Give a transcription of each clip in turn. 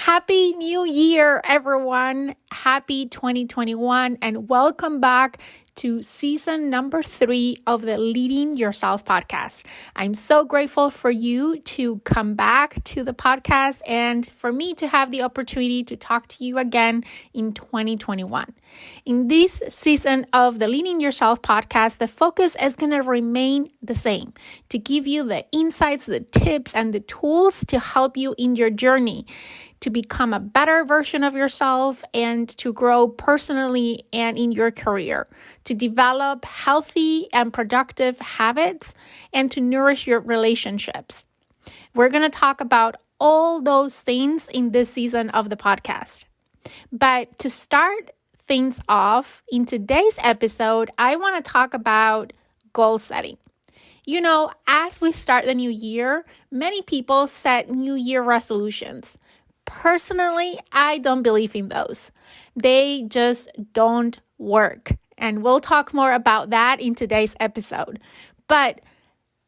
Happy New Year, everyone. Happy 2021 and welcome back to season number 3 of the Leading Yourself podcast. I'm so grateful for you to come back to the podcast and for me to have the opportunity to talk to you again in 2021. In this season of the Leading Yourself podcast, the focus is going to remain the same, to give you the insights, the tips, and the tools to help you in your journey to become a better version of yourself and to grow personally and in your career, to develop healthy and productive habits, and to nourish your relationships. We're going to talk about all those things in this season of the podcast. But to start things off, in today's episode, I want to talk about goal setting. You know, as we start the new year, many people set New Year resolutions. Personally, I don't believe in those. They just don't work. And we'll talk more about that in today's episode. But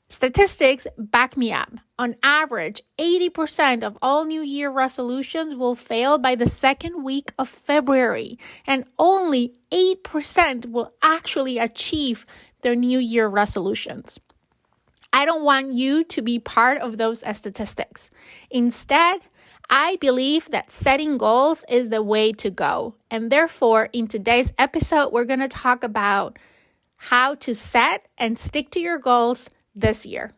statistics back me up. On average, 80% of all New Year resolutions will fail by the second week of February. And only 8% will actually achieve their New Year resolutions. I don't want you to be part of those statistics. Instead, I believe that setting goals is the way to go. And therefore, in today's episode, we're going to talk about how to set and stick to your goals this year.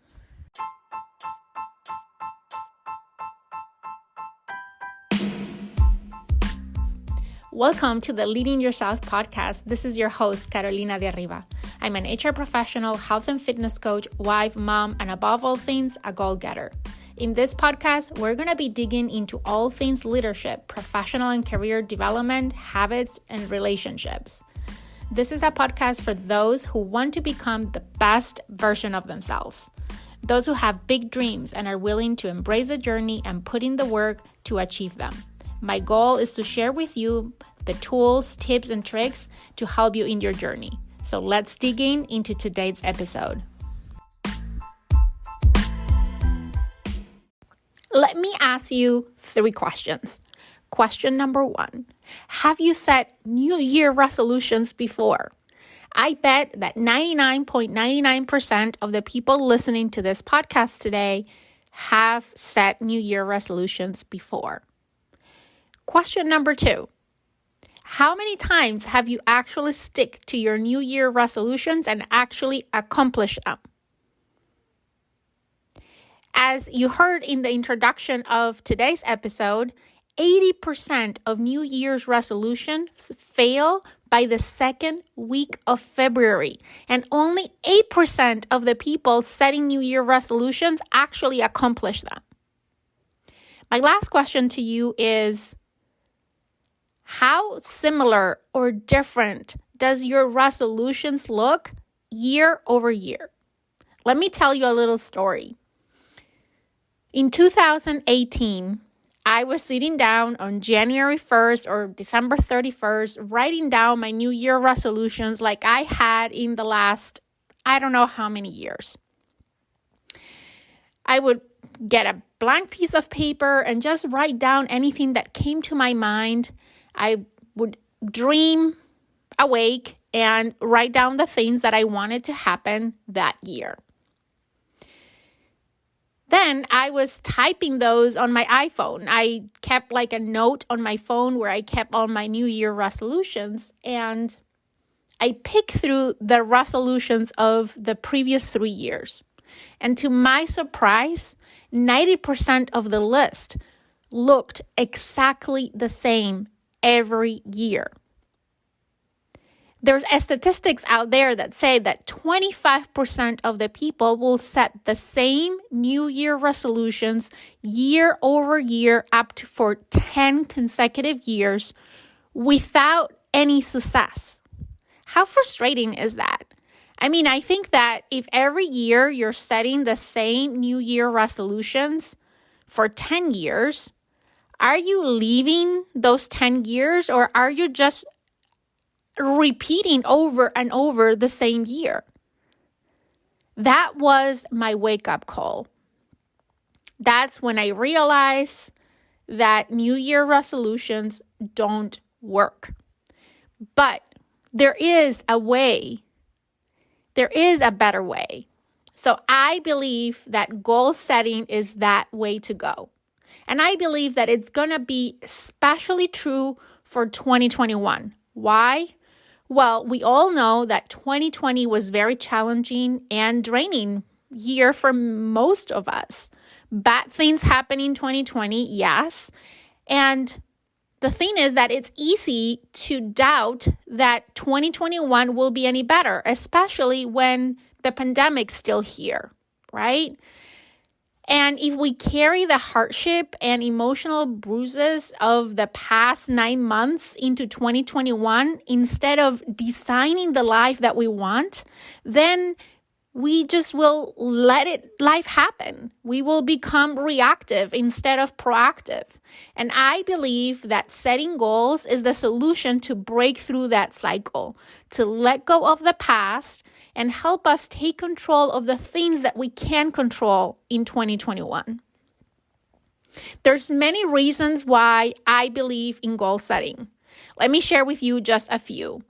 Welcome to the Leading Yourself podcast. This is your host, Carolina de Arriba. I'm an HR professional, health and fitness coach, wife, mom, and above all things, a goal-getter. In this podcast, we're going to be digging into all things leadership, professional and career development, habits, and relationships. This is a podcast for those who want to become the best version of themselves. Those who have big dreams and are willing to embrace the journey and put in the work to achieve them. My goal is to share with you the tools, tips, and tricks to help you in your journey. So let's dig into today's episode. Let me ask you 3 questions. Question number 1, have you set New Year resolutions before? I bet that 99.99% of the people listening to this podcast today have set New Year resolutions before. Question number 2, how many times have you actually stick to your New Year resolutions and actually accomplish them? As you heard in the introduction of today's episode, 80% of New Year's resolutions fail by the second week of February, and only 8% of the people setting New Year resolutions actually accomplish them. My last question to you is, how similar or different does your resolutions look year over year? Let me tell you a little story. In 2018, I was sitting down on January 1st or December 31st, writing down my New Year resolutions like I had in the last, I don't know how many years. I would get a blank piece of paper and just write down anything that came to my mind. I would dream awake and write down the things that I wanted to happen that year. Then I was typing those on my iPhone. I kept like a note on my phone where I kept all my New Year resolutions, and I picked through the resolutions of the previous 3 years. And to my surprise, 90% of the list looked exactly the same every year. There's statistics out there that say that 25% of the people will set the same New Year resolutions year over year up to for 10 consecutive years without any success. How frustrating is that? I mean, I think that if every year you're setting the same New Year resolutions for 10 years, are you leaving those 10 years or are you just repeating over and over the same year? That was my wake-up call. That's when I realized that New Year resolutions don't work. But there is a way. There is a better way. So I believe that goal setting is that way to go. And I believe that it's going to be especially true for 2021. Why? Well, we all know that 2020 was very challenging and draining year for most of us. Bad things happened in 2020, yes. And the thing is that it's easy to doubt that 2021 will be any better, especially when the pandemic's still here, right? And if we carry the hardship and emotional bruises of the past 9 months into 2021, instead of designing the life that we want, then we just will let life happen. We will become reactive instead of proactive. And I believe that setting goals is the solution to break through that cycle, to let go of the past and help us take control of the things that we can control in 2021. There's many reasons why I believe in goal setting. Let me share with you just a few.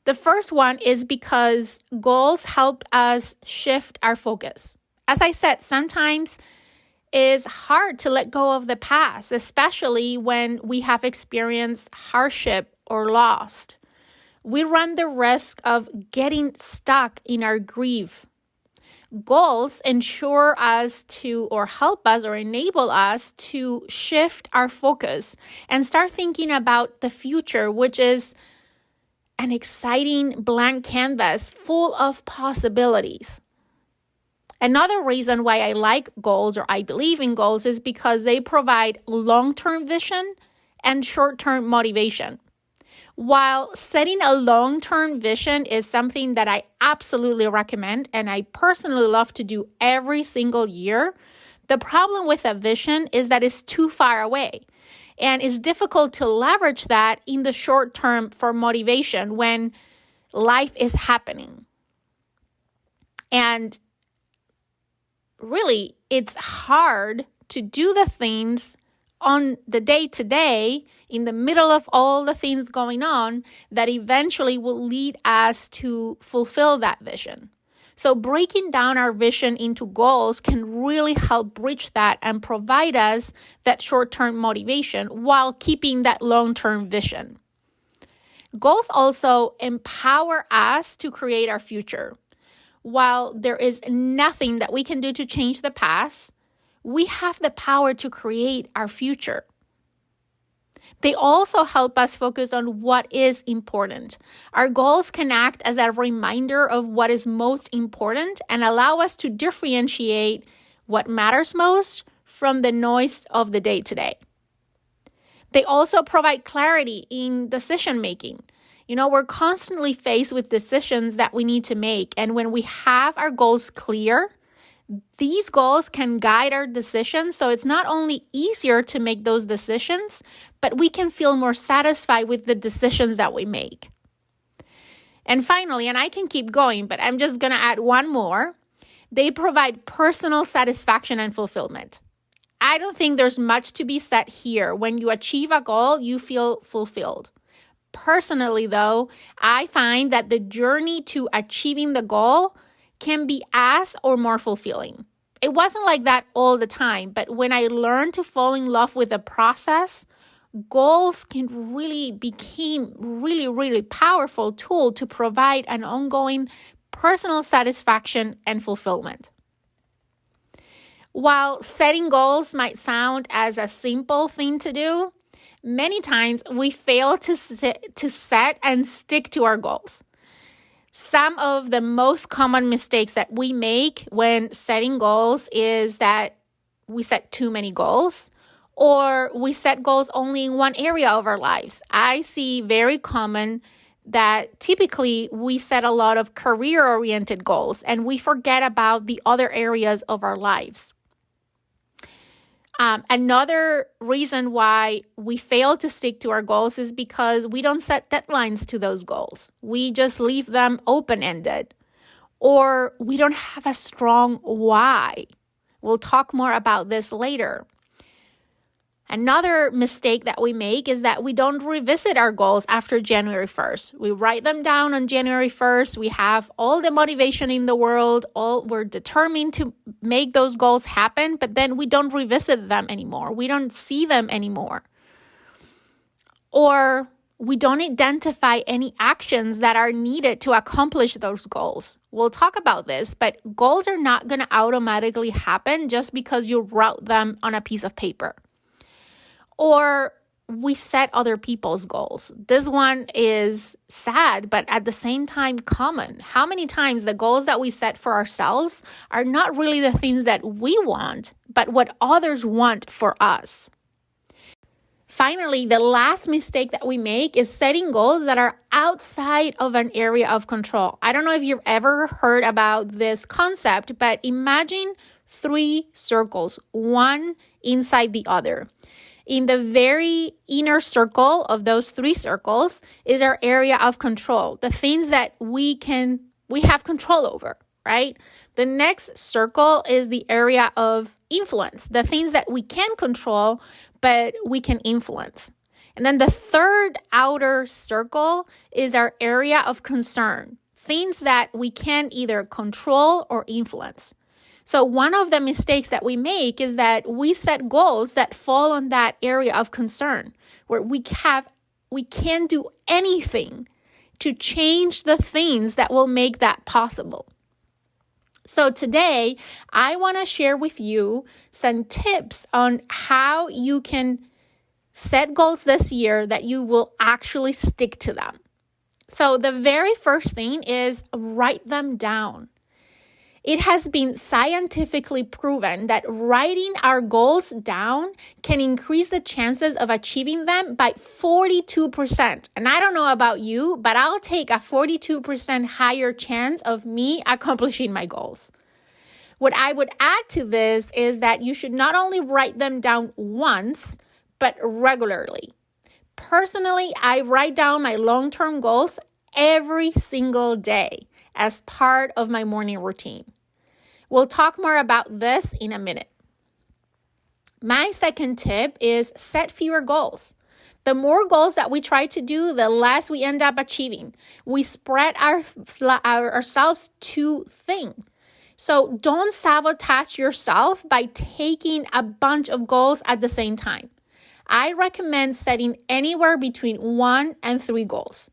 The first one is because goals help us shift our focus. As I said, sometimes it's hard to let go of the past, especially when we have experienced hardship or lost. We run the risk of getting stuck in our grief. Goals ensure us to, or help us, or enable us to shift our focus and start thinking about the future, which is an exciting blank canvas full of possibilities. Another reason why I like goals, or I believe in goals, is because they provide long-term vision and short-term motivation. While setting a long-term vision is something that I absolutely recommend and I personally love to do every single year, the problem with a vision is that it's too far away. And it's difficult to leverage that in the short term for motivation when life is happening. And really, it's hard to do the things on the day-to-day in the middle of all the things going on that eventually will lead us to fulfill that vision. So breaking down our vision into goals can really help bridge that and provide us that short-term motivation while keeping that long-term vision. Goals also empower us to create our future. While there is nothing that we can do to change the past, we have the power to create our future. They also help us focus on what is important. Our goals can act as a reminder of what is most important and allow us to differentiate what matters most from the noise of the day-to-day. They also provide clarity in decision making. We're constantly faced with decisions that we need to make, and when we have our goals clear, these goals can guide our decisions, so it's not only easier to make those decisions, but we can feel more satisfied with the decisions that we make. And finally, and I can keep going, but I'm just going to add one more, they provide personal satisfaction and fulfillment. I don't think there's much to be said here. When you achieve a goal, you feel fulfilled. Personally, though, I find that the journey to achieving the goal can be as or more fulfilling. It wasn't like that all the time, but when I learned to fall in love with the process, goals can really become really powerful tool to provide an ongoing personal satisfaction and fulfillment. While setting goals might sound as a simple thing to do, many times we fail to set and stick to our goals. Some of the most common mistakes that we make when setting goals is that we set too many goals, or we set goals only in one area of our lives. I see very common that typically we set a lot of career-oriented goals and we forget about the other areas of our lives. Another reason why we fail to stick to our goals is because we don't set deadlines to those goals. We just leave them open-ended, or we don't have a strong why. We'll talk more about this later. Another mistake that we make is that we don't revisit our goals after January 1st. We write them down on January 1st. We have all the motivation in the world. We're determined to make those goals happen, but then we don't revisit them anymore. We don't see them anymore. Or we don't identify any actions that are needed to accomplish those goals. We'll talk about this, but goals are not going to automatically happen just because you wrote them on a piece of paper. Or we set other people's goals. This one is sad, but at the same time common. How many times the goals that we set for ourselves are not really the things that we want, but what others want for us? Finally, the last mistake that we make is setting goals that are outside of an area of control. I don't know if you've ever heard about this concept, but imagine 3 circles, one inside the other. In the very inner circle of those 3 circles is our area of control, the things that we have control over, right? The next circle is the area of influence, the things that we can control, but we can influence. And then the third outer circle is our area of concern, things that we can either control or influence. So one of the mistakes that we make is that we set goals that fall on that area of concern, where we can't do anything to change the things that will make that possible. So today, I want to share with you some tips on how you can set goals this year that you will actually stick to them. So the very first thing is write them down. It has been scientifically proven that writing our goals down can increase the chances of achieving them by 42%. And I don't know about you, but I'll take a 42% higher chance of me accomplishing my goals. What I would add to this is that you should not only write them down once, but regularly. Personally, I write down my long-term goals every single day as part of my morning routine. We'll talk more about this in a minute. My second tip is set fewer goals. The more goals that we try to do, the less we end up achieving. We spread ourselves too thin. So don't sabotage yourself by taking a bunch of goals at the same time. I recommend setting anywhere between 1 and 3 goals.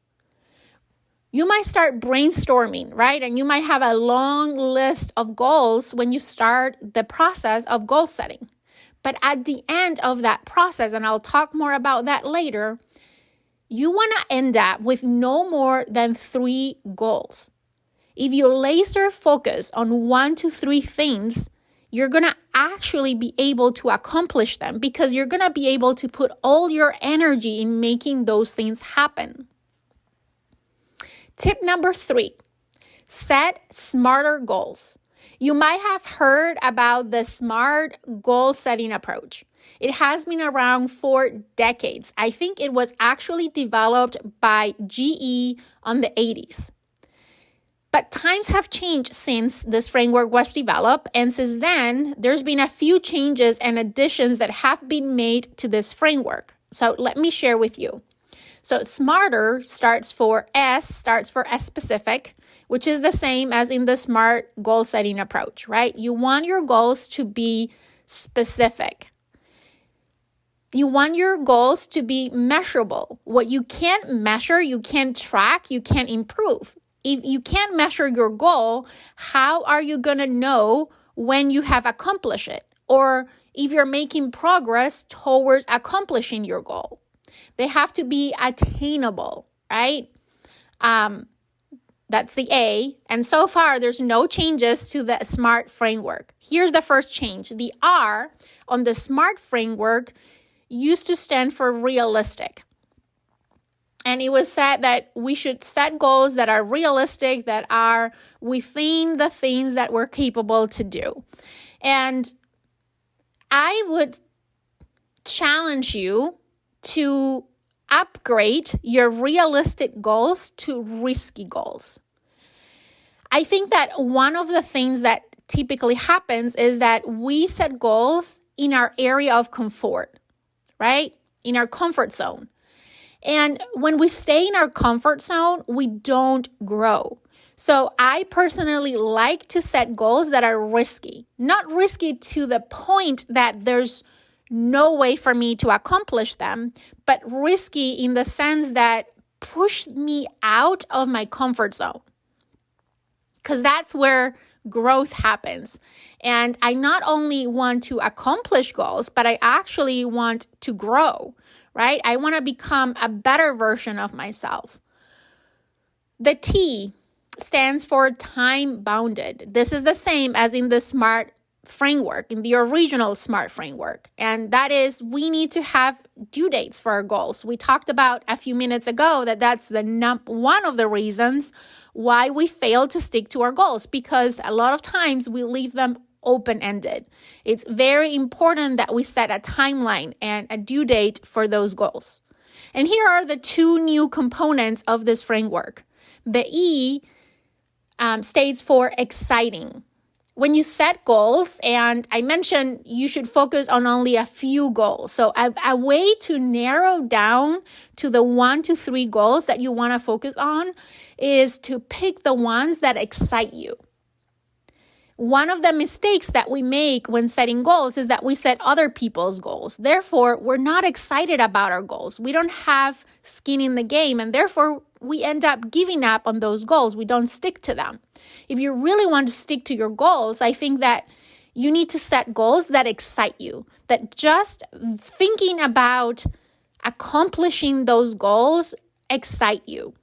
You might start brainstorming, right? And you might have a long list of goals when you start the process of goal setting. But at the end of that process, and I'll talk more about that later, you want to end up with no more than 3 goals. If you laser focus on 1 to 3 things, you're going to actually be able to accomplish them because you're going to be able to put all your energy in making those things happen. Tip number 3, set smarter goals. You might have heard about the SMART goal setting approach. It has been around for decades. I think it was actually developed by GE on the 80s. But times have changed since this framework was developed, and since then, there's been a few changes and additions that have been made to this framework. So let me share with you. So SMARTER stands for specific, which is the same as in the SMART goal setting approach, right? You want your goals to be specific. You want your goals to be measurable. What you can't measure, you can't track, you can't improve. If you can't measure your goal, how are you going to know when you have accomplished it? Or if you're making progress towards accomplishing your goal? They have to be attainable, right? That's the A. And so far, there's no changes to the SMART framework. Here's the first change. The R on the SMART framework used to stand for realistic. And it was said that we should set goals that are realistic, that are within the things that we're capable to do. And I would challenge you to upgrade your realistic goals to risky goals. I think that one of the things that typically happens is that we set goals in our area of comfort, right? In our comfort zone. And when we stay in our comfort zone, we don't grow. So I personally like to set goals that are risky, not risky to the point that there's no way for me to accomplish them, but risky in the sense that push me out of my comfort zone. Because that's where growth happens. And I not only want to accomplish goals, but I actually want to grow, right? I want to become a better version of myself. The T stands for time bounded. This is the same as in the SMART framework, in the original SMART framework. And that is, we need to have due dates for our goals. We talked about a few minutes ago that that's one of the reasons why we fail to stick to our goals, because a lot of times we leave them open-ended. It's very important that we set a timeline and a due date for those goals. And here are the two new components of this framework. The E stands for exciting. When you set goals, and I mentioned you should focus on only a few goals. So a way to narrow down to the 1 to 3 goals that you want to focus on is to pick the ones that excite you. One of the mistakes that we make when setting goals is that we set other people's goals. Therefore, we're not excited about our goals. We don't have skin in the game, and therefore we end up giving up on those goals. We don't stick to them. If you really want to stick to your goals, I think that you need to set goals that excite you, that just thinking about accomplishing those goals excite you.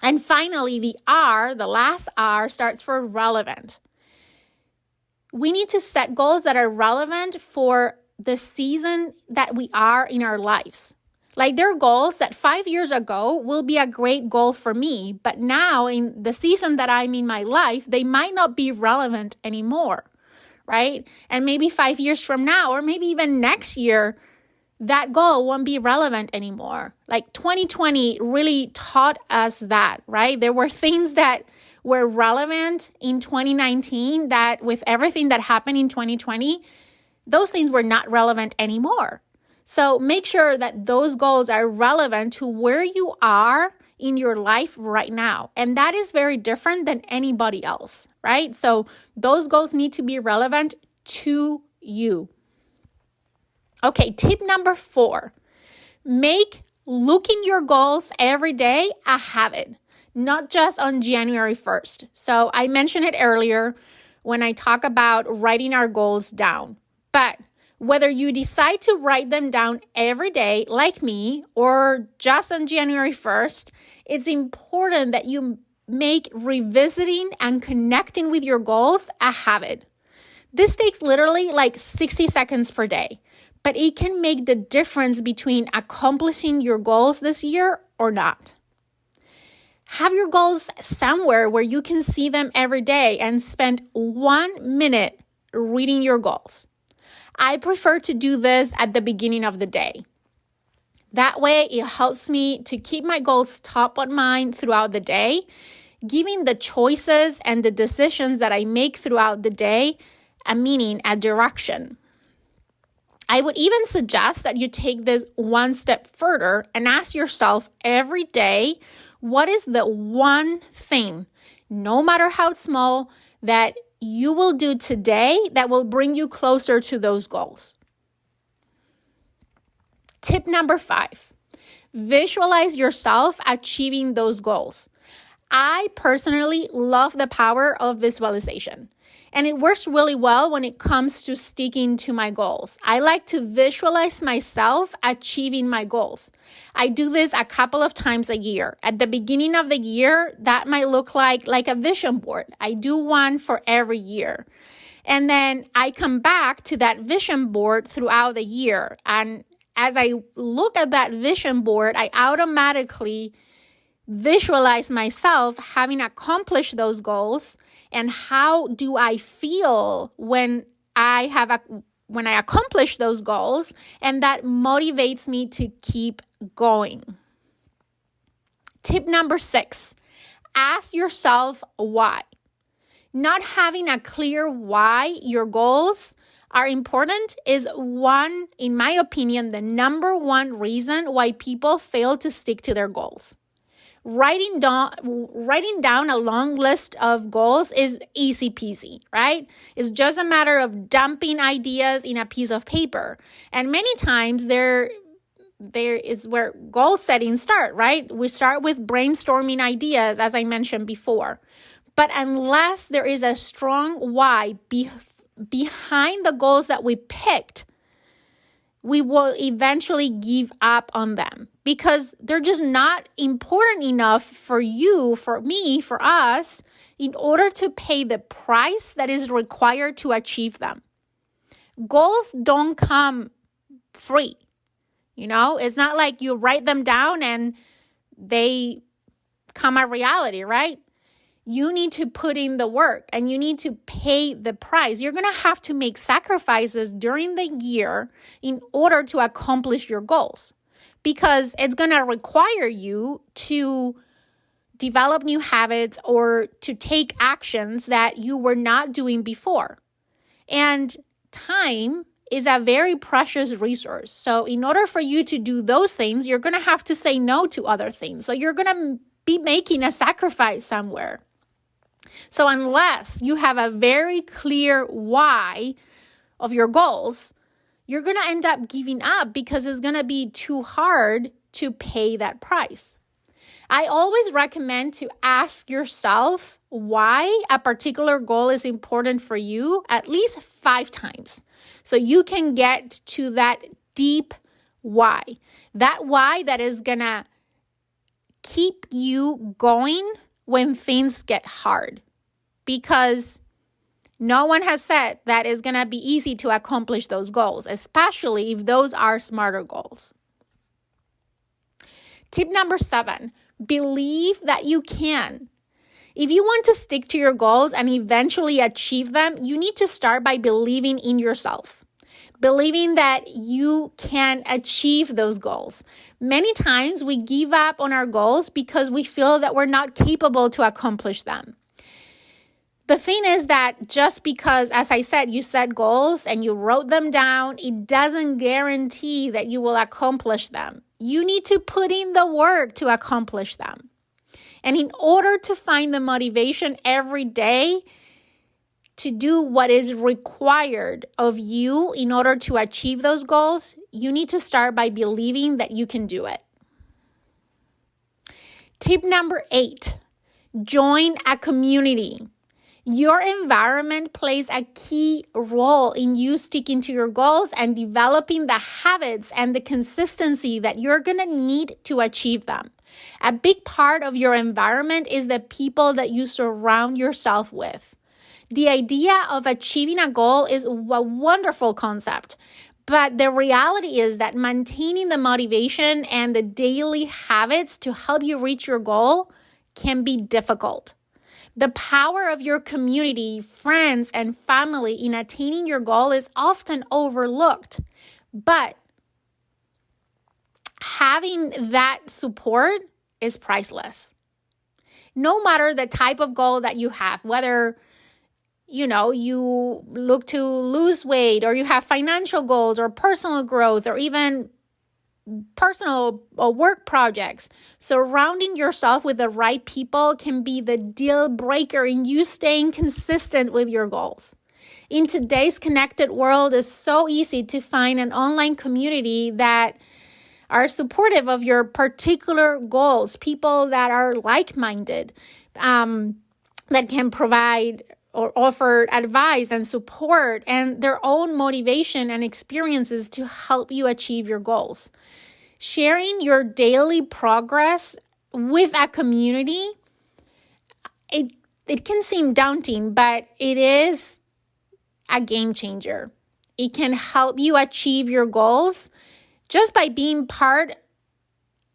And finally, the R, the last R, starts for relevant. We need to set goals that are relevant for the season that we are in our lives. Like, there are goals that 5 years ago will be a great goal for me, but now in the season that I'm in my life, they might not be relevant anymore, right? And maybe 5 years from now, or maybe even next year, that goal won't be relevant anymore. Like 2020 really taught us that, right? There were things that were relevant in 2019 that with everything that happened in 2020, those things were not relevant anymore. So make sure that those goals are relevant to where you are in your life right now. And that is very different than anybody else, right? So those goals need to be relevant to you. Okay, tip number 4, make looking your goals every day a habit, not just on January 1st. So I mentioned it earlier when I talk about writing our goals down. But whether you decide to write them down every day, like me, or just on January 1st, it's important that you make revisiting and connecting with your goals a habit. This takes literally like 60 seconds per day, but it can make the difference between accomplishing your goals this year or not. Have your goals somewhere where you can see them every day and spend 1 minute reading your goals. I prefer to do this at the beginning of the day. That way, it helps me to keep my goals top of mind throughout the day, giving the choices and the decisions that I make throughout the day a meaning, a direction. I would even suggest that you take this one step further and ask yourself every day, what is the one thing, no matter how small, that you will do today that will bring you closer to those goals? Tip number 5, visualize yourself achieving those goals. I personally love the power of visualization, and it works really well when it comes to sticking to my goals. I like to visualize myself achieving my goals. I do this a couple of times a year. At the beginning of the year, that might look like a vision board. I do one for every year. And then I come back to that vision board throughout the year. And as I look at that vision board, I automatically visualize myself having accomplished those goals, and how do I feel when I accomplish those goals, and that motivates me to keep going. Tip number 6, ask yourself why. Not having a clear why your goals are important is one, in my opinion, the number one reason why people fail to stick to their goals. Writing down a long list of goals is easy peasy, right? It's just a matter of dumping ideas in a piece of paper. And many times there is where goal setting start, right? We start with brainstorming ideas, as I mentioned before. But unless there is a strong why behind the goals that we picked, we will eventually give up on them because they're just not important enough for you, for me, for us, in order to pay the price that is required to achieve them. Goals don't come free. It's not like you write them down and they come a reality, right? You need to put in the work and you need to pay the price. You're going to have to make sacrifices during the year in order to accomplish your goals because it's going to require you to develop new habits or to take actions that you were not doing before. And time is a very precious resource. So in order for you to do those things, you're going to have to say no to other things. So you're going to be making a sacrifice somewhere. So unless you have a very clear why of your goals, you're going to end up giving up because it's going to be too hard to pay that price. I always recommend to ask yourself why a particular goal is important for you at least 5 times. So you can get to that deep why. That why that is going to keep you going when things get hard. Because no one has said that it's going to be easy to accomplish those goals, especially if those are smarter goals. Tip number 7, believe that you can. If you want to stick to your goals and eventually achieve them, you need to start by believing in yourself. Believing that you can achieve those goals. Many times we give up on our goals because we feel that we're not capable to accomplish them. The thing is that just because, as I said, you set goals and you wrote them down, it doesn't guarantee that you will accomplish them. You need to put in the work to accomplish them. And in order to find the motivation every day to do what is required of you in order to achieve those goals, you need to start by believing that you can do it. Tip number 8, join a community. Your environment plays a key role in you sticking to your goals and developing the habits and the consistency that you're going to need to achieve them. A big part of your environment is the people that you surround yourself with. The idea of achieving a goal is a wonderful concept, but the reality is that maintaining the motivation and the daily habits to help you reach your goal can be difficult. The power of your community, friends, and family in attaining your goal is often overlooked, but having that support is priceless. No matter the type of goal that you have, whether you look to lose weight or you have financial goals or personal growth or even personal work projects, surrounding yourself with the right people can be the deal breaker in you staying consistent with your goals. In today's connected world, it's so easy to find an online community that are supportive of your particular goals, people that are like-minded, that can provide or offer advice and support and their own motivation and experiences to help you achieve your goals. Sharing your daily progress with a community, it can seem daunting, but it is a game changer. It can help you achieve your goals just by being part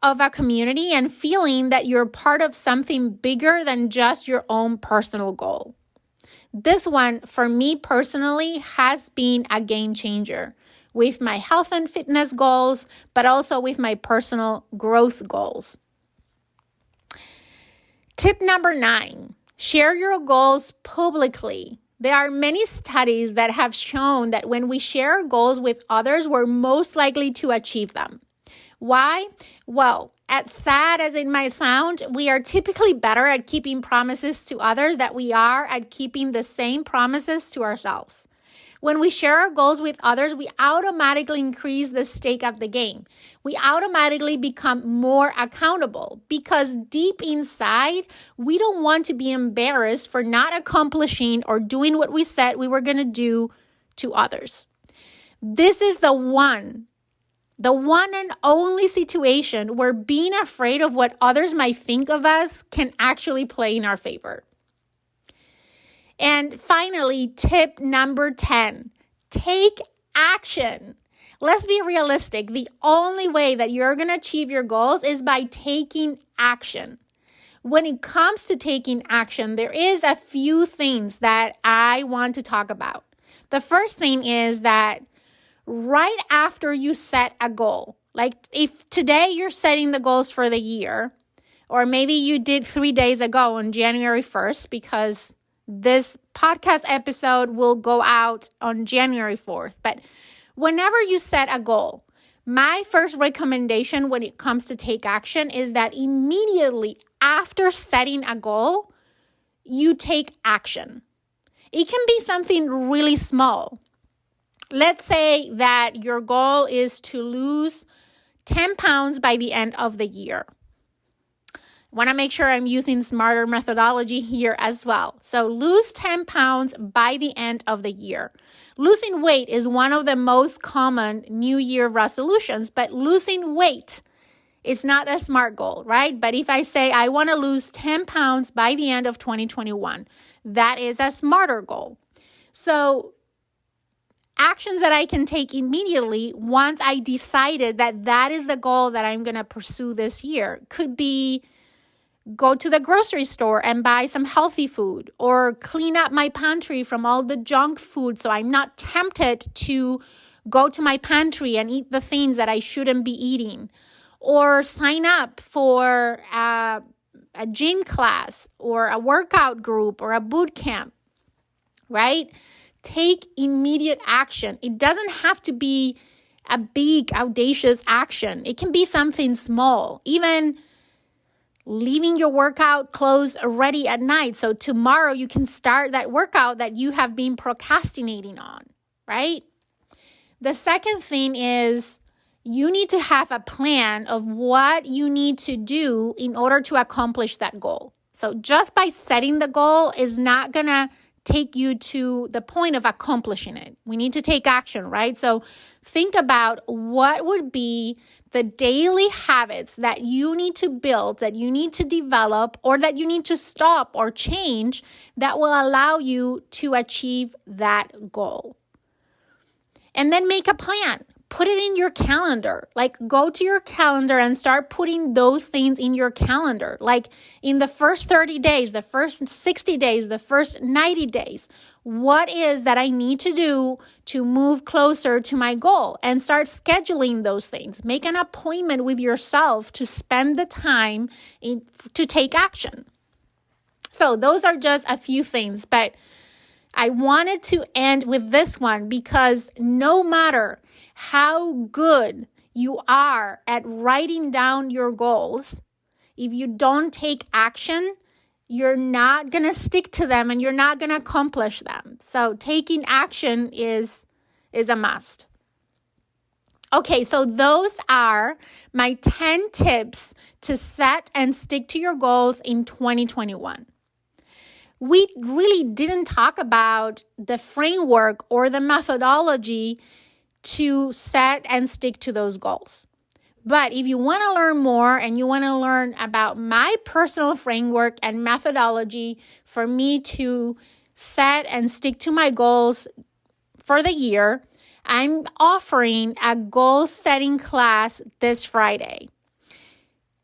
of a community and feeling that you're part of something bigger than just your own personal goal. This one, for me personally, has been a game changer with my health and fitness goals, but also with my personal growth goals. Tip number 9, share your goals publicly. There are many studies that have shown that when we share our goals with others, we're most likely to achieve them. Why? Well, as sad as it might sound, we are typically better at keeping promises to others than we are at keeping the same promises to ourselves. When we share our goals with others, we automatically increase the stake of the game. We automatically become more accountable because deep inside, we don't want to be embarrassed for not accomplishing or doing what we said we were going to do to others. This is the one and only situation where being afraid of what others might think of us can actually play in our favor. And finally, tip number 10, take action. Let's be realistic. The only way that you're going to achieve your goals is by taking action. When it comes to taking action, there is a few things that I want to talk about. The first thing is that right after you set a goal, like if today you're setting the goals for the year, or maybe you did 3 days ago on January 1st, because this podcast episode will go out on January 4th. But whenever you set a goal, my first recommendation when it comes to take action is that immediately after setting a goal, you take action. It can be something really small. Let's say that your goal is to lose 10 pounds by the end of the year. I want to make sure I'm using smarter methodology here as well. So lose 10 pounds by the end of the year. Losing weight is one of the most common New Year resolutions, but losing weight is not a smart goal, right? But if I say I want to lose 10 pounds by the end of 2021, that is a smarter goal. So actions that I can take immediately once I decided that that is the goal that I'm going to pursue this year could be go to the grocery store and buy some healthy food, or clean up my pantry from all the junk food so I'm not tempted to go to my pantry and eat the things that I shouldn't be eating, or sign up for a gym class or a workout group or a boot camp, right? Take immediate action. It doesn't have to be a big, audacious action. It can be something small, even leaving your workout clothes ready at night so tomorrow you can start that workout that you have been procrastinating on, right? The second thing is you need to have a plan of what you need to do in order to accomplish that goal. So just by setting the goal is not going to take you to the point of accomplishing it. We need to take action, right? So think about what would be the daily habits that you need to build, that you need to develop, or that you need to stop or change that will allow you to achieve that goal. And then make a plan. Put it in your calendar. Like go to your calendar and start putting those things in your calendar. Like in the first 30 days, the first 60 days, the first 90 days, what is that I need to do to move closer to my goal? And start scheduling those things. Make an appointment with yourself to spend the time to take action. So those are just a few things, but I wanted to end with this one because no matter how good you are at writing down your goals, if you don't take action, you're not going to stick to them and you're not going to accomplish them. So taking action is a must. Okay, so those are my 10 tips to set and stick to your goals in 2021. We really didn't talk about the framework or the methodology to set and stick to those goals. But if you want to learn more and you want to learn about my personal framework and methodology for me to set and stick to my goals for the year, I'm offering a goal setting class this Friday.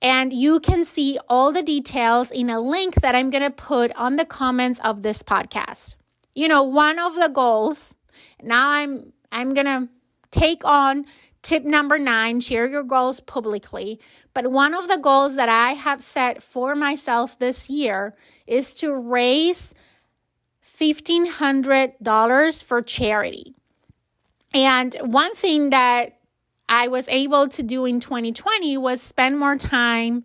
And you can see all the details in a link that I'm going to put on the comments of this podcast. You know, one of the goals, now I'm going to take on tip number 9, share your goals publicly. But one of the goals that I have set for myself this year is to raise $1,500 for charity. And one thing that I was able to do in 2020 was spend more time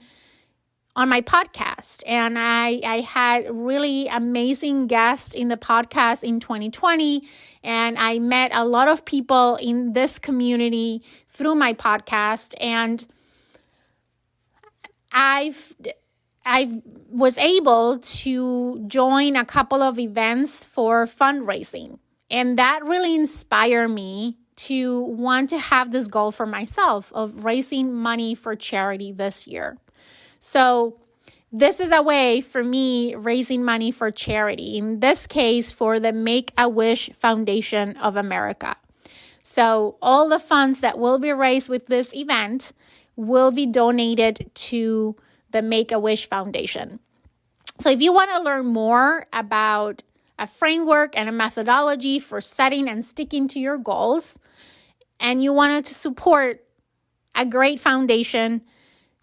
on my podcast. And I had really amazing guests in the podcast in 2020. And I met a lot of people in this community through my podcast. And I was able to join a couple of events for fundraising. And that really inspired me to want to have this goal for myself of raising money for charity this year. So this is a way for me raising money for charity, in this case for the Make-A-Wish Foundation of America. So all the funds that will be raised with this event will be donated to the Make-A-Wish Foundation. So if you want to learn more about a framework and a methodology for setting and sticking to your goals, and you wanted to support a great foundation,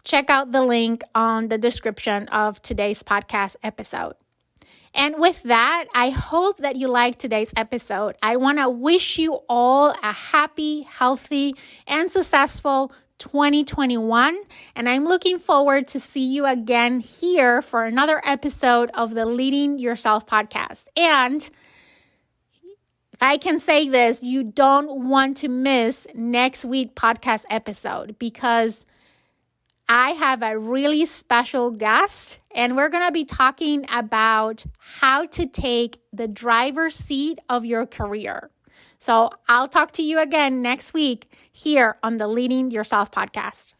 check out the link on the description of today's podcast episode. And with that, I hope that you liked today's episode. I want to wish you all a happy, healthy, and successful 2021. And I'm looking forward to see you again here for another episode of the Leading Yourself podcast. And if I can say this, you don't want to miss next week's podcast episode, because I have a really special guest, and we're going to be talking about how to take the driver's seat of your career. So I'll talk to you again next week here on the Leading Yourself podcast.